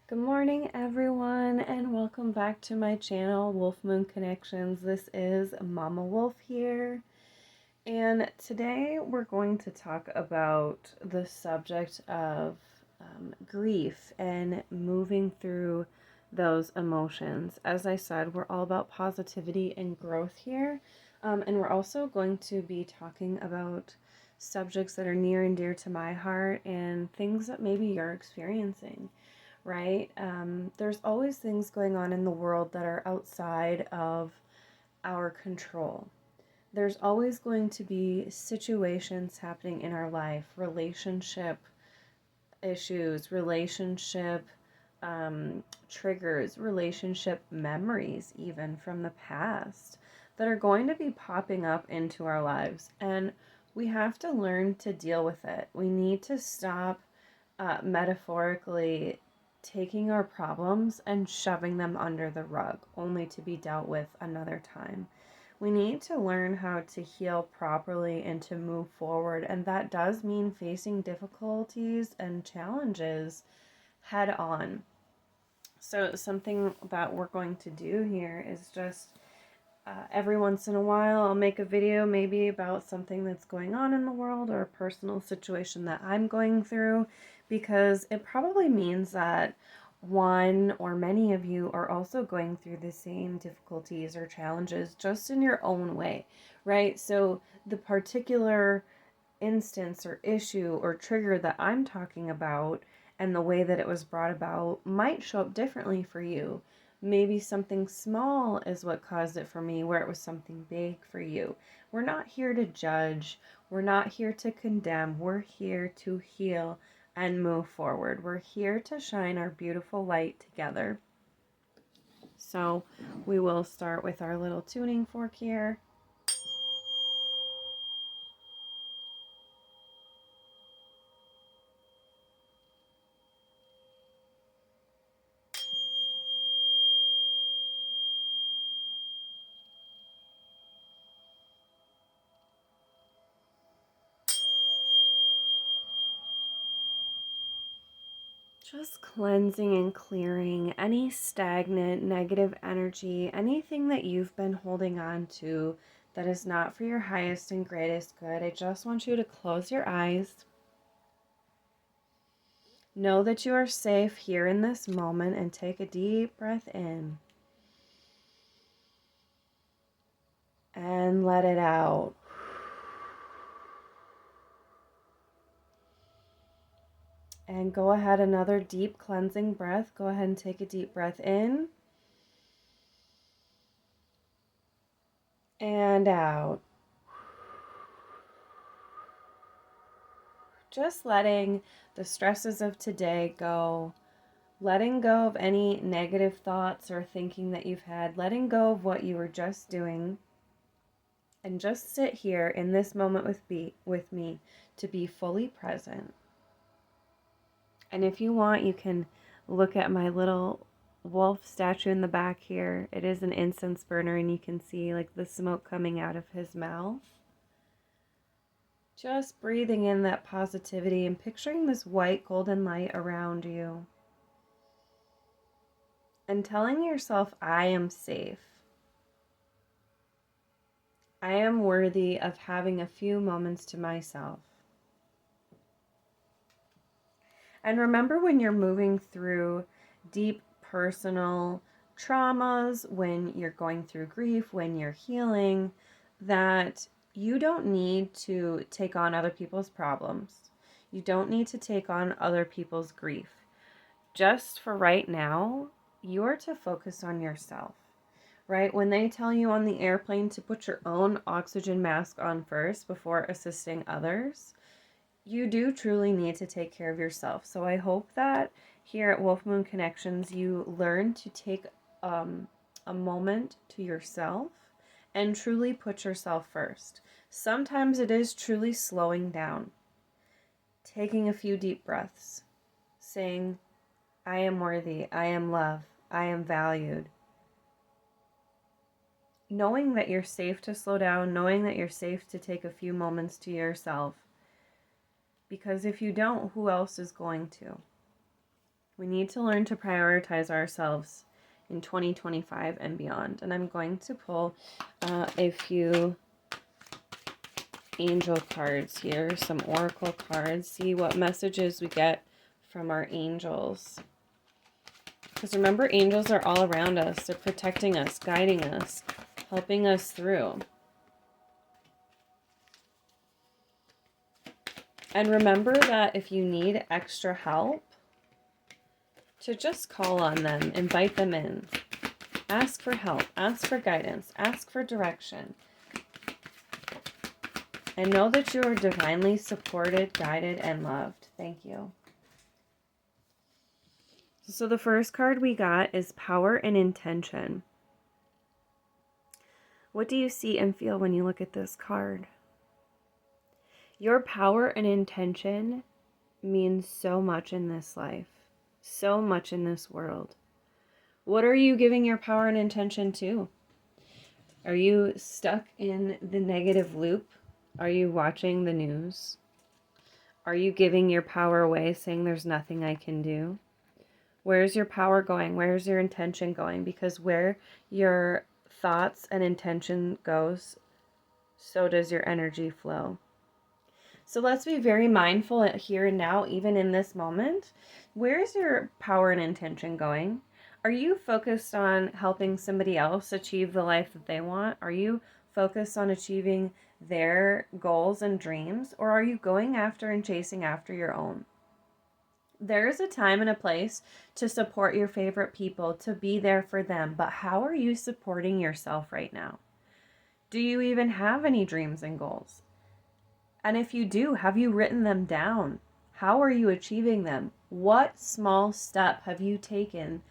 Good morning, everyone, and welcome back to my channel, Wolf Moon Connections. This is Mama Wolf here, and today we're going to talk about the subject of grief and moving through those emotions. As I said, we're all about positivity and growth here, and we're also going to be talking about subjects that are near and dear to my heart and things that maybe you're experiencing, right? There's always things going on in the world that are outside of our control. There's always going to be situations happening in our life, relationship issues, relationship triggers, relationship memories, even from the past, that are going to be popping up into our lives. And we have to learn to deal with it. We need to stop metaphorically taking our problems and shoving them under the rug, only to be dealt with another time. We need to learn how to heal properly and to move forward, and that does mean facing difficulties and challenges head on. So, something that we're going to do here is just every once in a while, I'll make a video maybe about something that's going on in the world or a personal situation that I'm going through, because it probably means that one or many of you are also going through the same difficulties or challenges just in your own way, right? So the particular instance or issue or trigger that I'm talking about and the way that it was brought about might show up differently for you. Maybe something small is what caused it for me, where it was something big for you. We're not here to judge. We're not here to condemn. We're here to heal and move forward. We're here to shine our beautiful light together. So we will start with our little tuning fork here. Just cleansing and clearing any stagnant negative energy, anything that you've been holding on to that is not for your highest and greatest good. I just want you to close your eyes. Know that you are safe here in this moment and take a deep breath in and let it out. And go ahead, another deep cleansing breath. Go ahead and take a deep breath in and out. Just letting the stresses of today go, letting go of any negative thoughts or thinking that you've had, letting go of what you were just doing, and just sit here in this moment with me to be fully present. And if you want, you can look at my little wolf statue in the back here. It is an incense burner, and you can see like the smoke coming out of his mouth. Just breathing in that positivity and picturing this white golden light around you. And telling yourself, I am safe. I am worthy of having a few moments to myself. And remember, when you're moving through deep personal traumas, when you're going through grief, when you're healing, that you don't need to take on other people's problems. You don't need to take on other people's grief. Just for right now, you're to focus on yourself, right? When they tell you on the airplane to put your own oxygen mask on first before assisting others, you do truly need to take care of yourself. So I hope that here at Wolf Moon Connections, you learn to take a moment to yourself and truly put yourself first. Sometimes it is truly slowing down, taking a few deep breaths, saying, I am worthy, I am loved, I am valued. Knowing that you're safe to slow down, knowing that you're safe to take a few moments to yourself. Because if you don't, who else is going to? We need to learn to prioritize ourselves in 2025 and beyond. And I'm going to pull a few angel cards here, some oracle cards, see what messages we get from our angels. Because remember, angels are all around us. They're protecting us, guiding us, helping us through. And remember that if you need extra help, to just call on them, invite them in. Ask for help, ask for guidance, ask for direction. And know that you are divinely supported, guided, and loved. Thank you. So the first card we got is Power and Intention. What do you see and feel when you look at this card? Your power and intention means so much in this life, so much in this world. What are you giving your power and intention to? Are you stuck in the negative loop? Are you watching the news? Are you giving your power away, saying there's nothing I can do? Where's your power going? Where's your intention going? Because where your thoughts and intention goes, so does your energy flow. So let's be very mindful here and now, even in this moment. Where's your power and intention going? Are you focused on helping somebody else achieve the life that they want? Are you focused on achieving their goals and dreams? Or are you going after and chasing after your own? There is a time and a place to support your favorite people, to be there for them. But how are you supporting yourself right now? Do you even have any dreams and goals? And if you do, have you written them down? How are you achieving them? What small step have you taken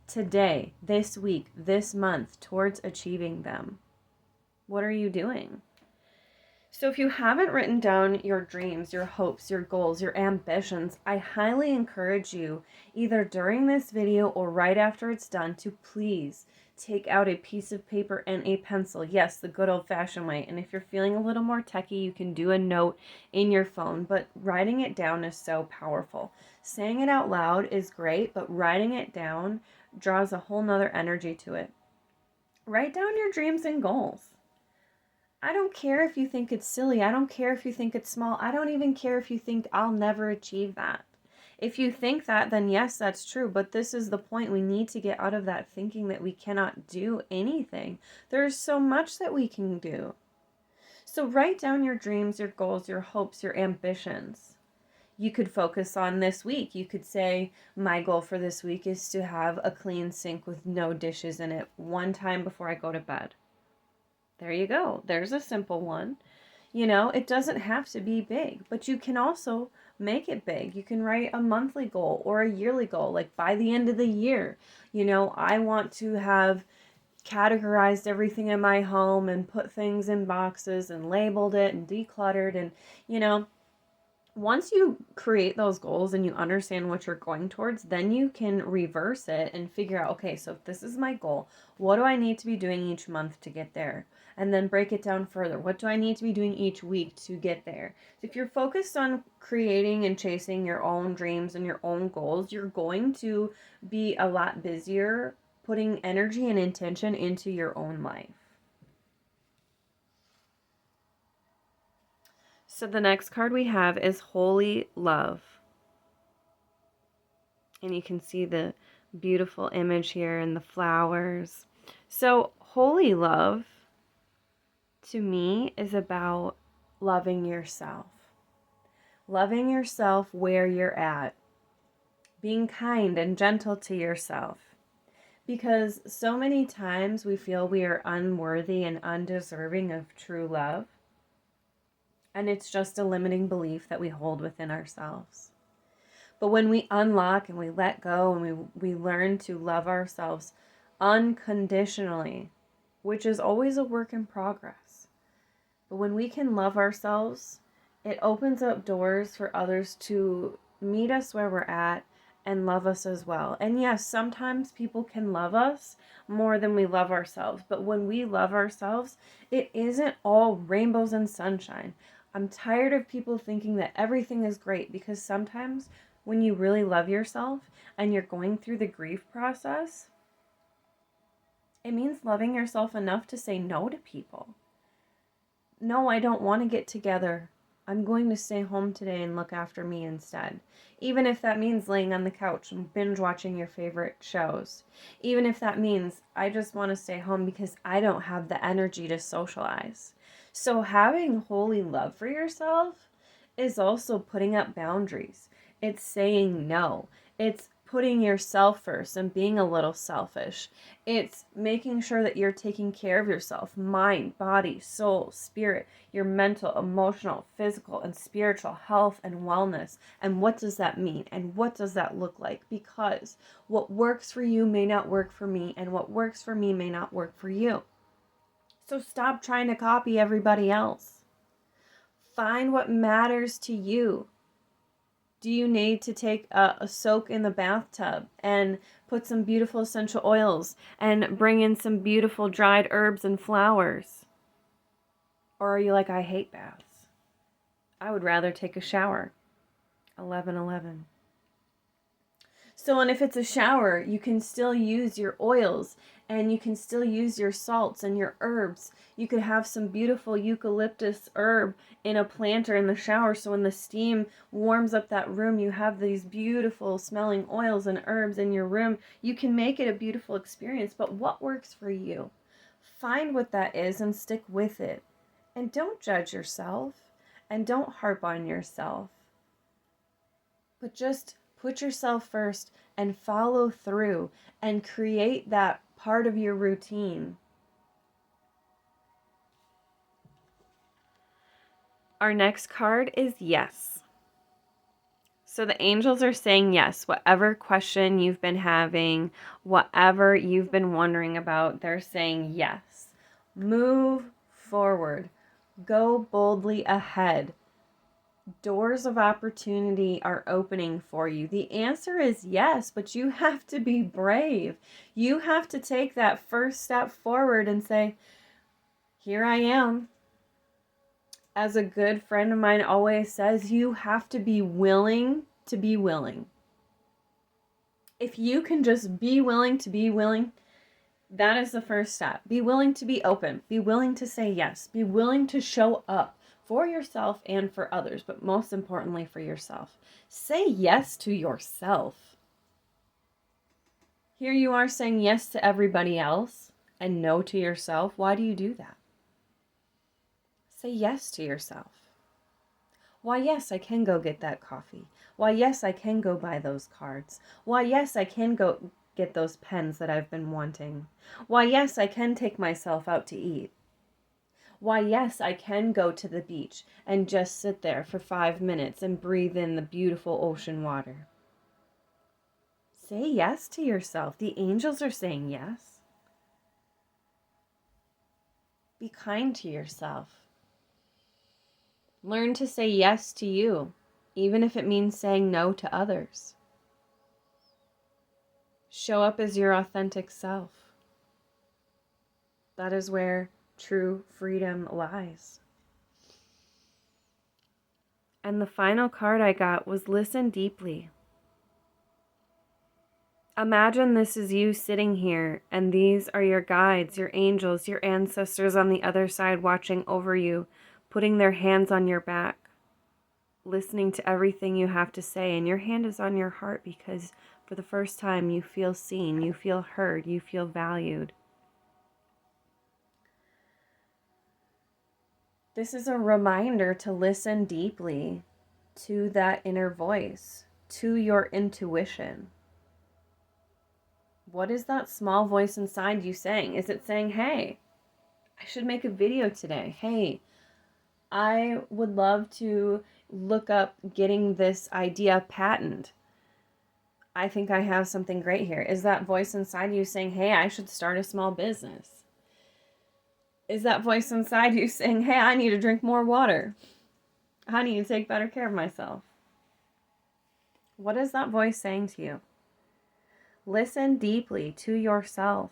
today, this week, this month towards achieving them? What are you doing? So if you haven't written down your dreams, your hopes, your goals, your ambitions, I highly encourage you, either during this video or right after it's done, to please take out a piece of paper and a pencil. Yes, the good old-fashioned way. And if you're feeling a little more techie, you can do a note in your phone, but writing it down is so powerful. Saying it out loud is great, but writing it down draws a whole nother energy to it. Write down your dreams and goals. I don't care if you think it's silly. I don't care if you think it's small. I don't even care if you think I'll never achieve that. If you think that, then yes, that's true. But this is the point. We need to get out of that thinking that we cannot do anything. There's so much that we can do. So write down your dreams, your goals, your hopes, your ambitions. You could focus on this week. You could say, my goal for this week is to have a clean sink with no dishes in it one time before I go to bed. There you go. There's a simple one. You know, it doesn't have to be big, but you can also make it big. You can write a monthly goal or a yearly goal. Like by the end of the year, you know, I want to have categorized everything in my home and put things in boxes and labeled it and decluttered. And, you know, once you create those goals and you understand what you're going towards, then you can reverse it and figure out, okay, so if this is my goal, what do I need to be doing each month to get there? And then break it down further. What do I need to be doing each week to get there? If you're focused on creating and chasing your own dreams and your own goals, you're going to be a lot busier putting energy and intention into your own life. So the next card we have is Holy Love. And you can see the beautiful image here and the flowers. So holy love, to me, is about loving yourself. Loving yourself where you're at. Being kind and gentle to yourself. Because so many times we feel we are unworthy and undeserving of true love. And it's just a limiting belief that we hold within ourselves. But when we unlock and we let go and we learn to love ourselves unconditionally, which is always a work in progress. But when we can love ourselves, it opens up doors for others to meet us where we're at and love us as well. And yes, sometimes people can love us more than we love ourselves. But when we love ourselves, it isn't all rainbows and sunshine. I'm tired of people thinking that everything is great, because sometimes when you really love yourself and you're going through the grief process, it means loving yourself enough to say no to people. No, I don't want to get together. I'm going to stay home today and look after me instead. Even if that means laying on the couch and binge watching your favorite shows. Even if that means I just want to stay home because I don't have the energy to socialize. So having holy love for yourself is also putting up boundaries. It's saying no. It's putting yourself first and being a little selfish. It's making sure that you're taking care of yourself, mind, body, soul, spirit, your mental, emotional, physical, and spiritual health and wellness. And what does that mean? And what does that look like? Because what works for you may not work for me, and what works for me may not work for you. So stop trying to copy everybody else. Find what matters to you. Do you need to take a soak in the bathtub and put some beautiful essential oils and bring in some beautiful dried herbs and flowers? Or are you like, I hate baths. I would rather take a shower. 11:11. So, and if it's a shower, you can still use your oils and you can still use your salts and your herbs. You could have some beautiful eucalyptus herb in a planter in the shower. So when the steam warms up that room, you have these beautiful smelling oils and herbs in your room. You can make it a beautiful experience. But what works for you? Find what that is and stick with it. And don't judge yourself and don't harp on yourself. But just put yourself first and follow through and create that part of your routine. Our next card is yes. So the angels are saying yes. Whatever question you've been having, whatever you've been wondering about, they're saying yes. Move forward. Go boldly ahead. Doors of opportunity are opening for you. The answer is yes, but you have to be brave. You have to take that first step forward and say, here I am. As a good friend of mine always says, you have to be willing to be willing. If you can just be willing to be willing, that is the first step. Be willing to be open. Be willing to say yes. Be willing to show up for yourself and for others, but most importantly for yourself. Say yes to yourself. Here you are saying yes to everybody else and no to yourself. Why do you do that? Say yes to yourself. Why, yes, I can go get that coffee. Why, yes, I can go buy those cards. Why, yes, I can go get those pens that I've been wanting. Why, yes, I can take myself out to eat. Why, yes, I can go to the beach and just sit there for 5 minutes and breathe in the beautiful ocean water. Say yes to yourself. The angels are saying yes. Be kind to yourself. Learn to say yes to you, even if it means saying no to others. Show up as your authentic self. That is where true freedom lies. And the final card I got was listen deeply. Imagine this is you sitting here, and these are your guides, your angels, your ancestors on the other side watching over you, putting their hands on your back, listening to everything you have to say, and your hand is on your heart because for the first time you feel seen, you feel heard, you feel valued. This is a reminder to listen deeply to that inner voice, to your intuition. What is that small voice inside you saying? Is it saying, hey, I should make a video today. Hey, I would love to look up getting this idea patented. I think I have something great here. Is that voice inside you saying, hey, I should start a small business? Is that voice inside you saying, hey, I need to drink more water? I need to take better care of myself? What is that voice saying to you? Listen deeply to yourself.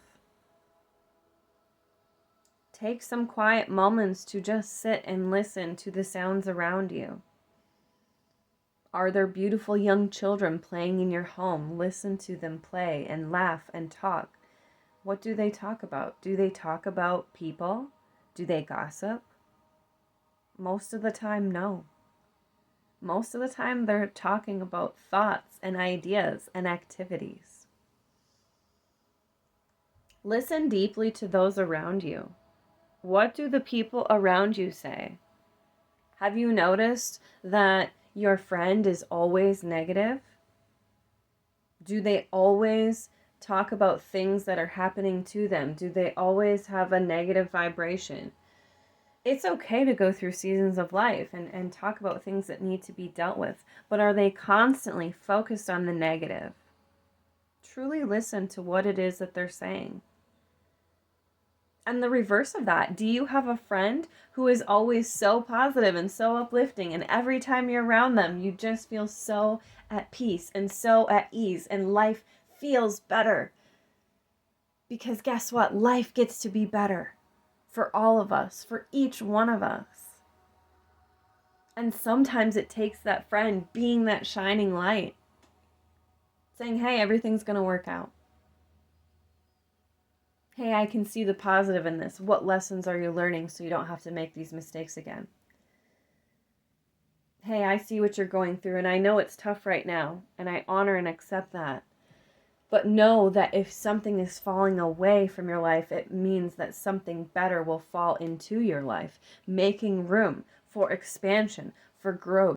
Take some quiet moments to just sit and listen to the sounds around you. Are there beautiful young children playing in your home? Listen to them play and laugh and talk. What do they talk about? Do they talk about people? Do they gossip? Most of the time, no. Most of the time, they're talking about thoughts and ideas and activities. Listen deeply to those around you. What do the people around you say? Have you noticed that your friend is always negative? Do they always talk about things that are happening to them? Do they always have a negative vibration? It's okay to go through seasons of life and talk about things that need to be dealt with, but are they constantly focused on the negative? Truly listen to what it is that they're saying. And the reverse of that, do you have a friend who is always so positive and so uplifting, and every time you're around them, you just feel so at peace and so at ease, and life feels better? Because guess what? Life gets to be better for all of us, for each one of us. And sometimes it takes that friend being that shining light, saying, hey, everything's going to work out. Hey, I can see the positive in this. What lessons are you learning so you don't have to make these mistakes again? Hey, I see what you're going through, and I know it's tough right now, and I honor and accept that. But know that if something is falling away from your life, it means that something better will fall into your life, making room for expansion, for growth.